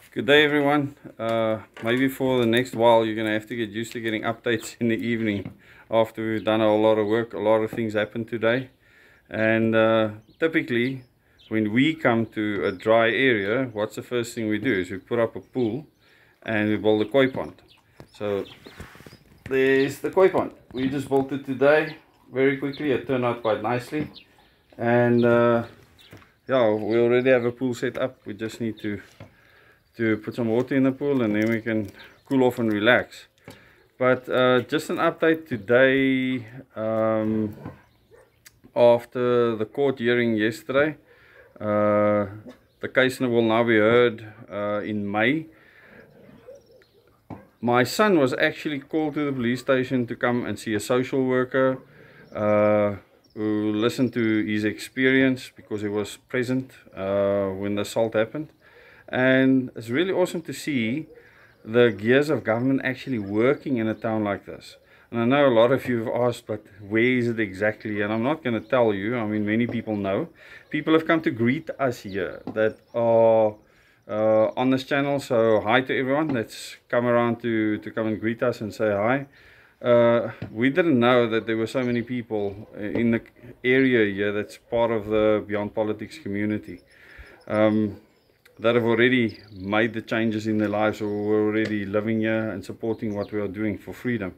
Good day, everyone. Maybe for the next while you're gonna have to get used to getting updates in the evening after we've done a whole lot of work. A lot of things happened today, and typically when we come to a dry area, what's the first thing we do is we put up a pool and we build a koi pond. So there's the koi pond. We just built it today very quickly. It turned out quite nicely, and yeah, we already have a pool set up. We just need to put some water in the pool, and then we can cool off and relax. But just an update today, after the court hearing yesterday, the case will now be heard in May. My son was actually called to the police station to come and see a social worker who listened to his experience because he was present when the assault happened. And it's really awesome to see the gears of government actually working in a town like this. And I know a lot of you have asked, but where is it exactly? And I'm not going to tell you. I mean, many people know. People have come to greet us here that are on this channel. So hi to everyone that's come around to come and greet us and say hi. We didn't know that there were so many people in the area here that's part of the Beyond Politics community. That have already made the changes in their lives, or were already living here and supporting what we are doing for freedom.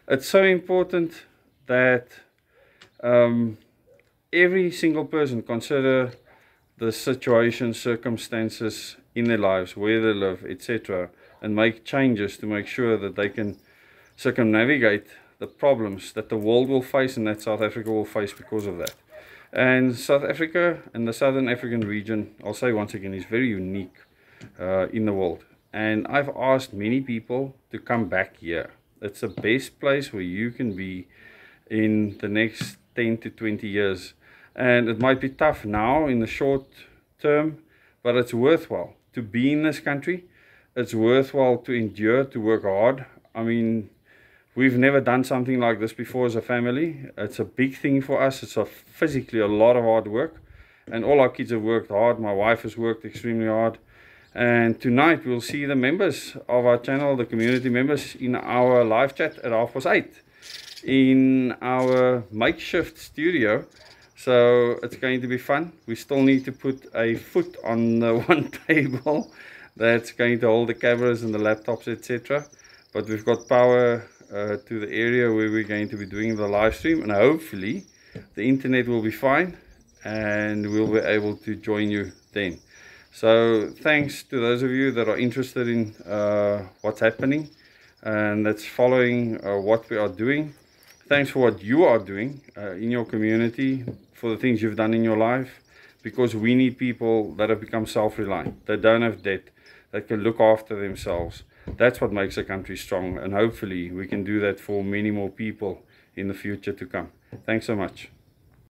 It's so important that every single person consider the situation, circumstances in their lives, where they live, etc., and make changes to make sure that they can circumnavigate the problems that the world will face and that South Africa will face because of that. And South Africa and the Southern African region, I'll say once again, is very unique in the world. And I've asked many people to come back here. It's the best place where you can be in the next 10 to 20 years. And it might be tough now in the short term, but it's worthwhile to be in this country. It's worthwhile to endure, to work hard. I mean, we've never done something like this before as a family. It's a big thing for us. It's physically a lot of hard work. And all our kids have worked hard. My wife has worked extremely hard. And tonight we'll see the members of our channel, the community members, in our live chat at 8:30 in our makeshift studio. So it's going to be fun. We still need to put a foot on the one table that's going to hold the cameras and the laptops, etc. But we've got power to the area where we're going to be doing the live stream, and hopefully the internet will be fine and we'll be able to join you then. So thanks to those of you that are interested in what's happening and that's following what we are doing. Thanks for what you are doing in your community, for the things you've done in your life, because we need people that have become self-reliant, that don't have debt, that can look after themselves. That's what makes a country strong, and hopefully we can do that for many more people in the future to come. Thanks so much.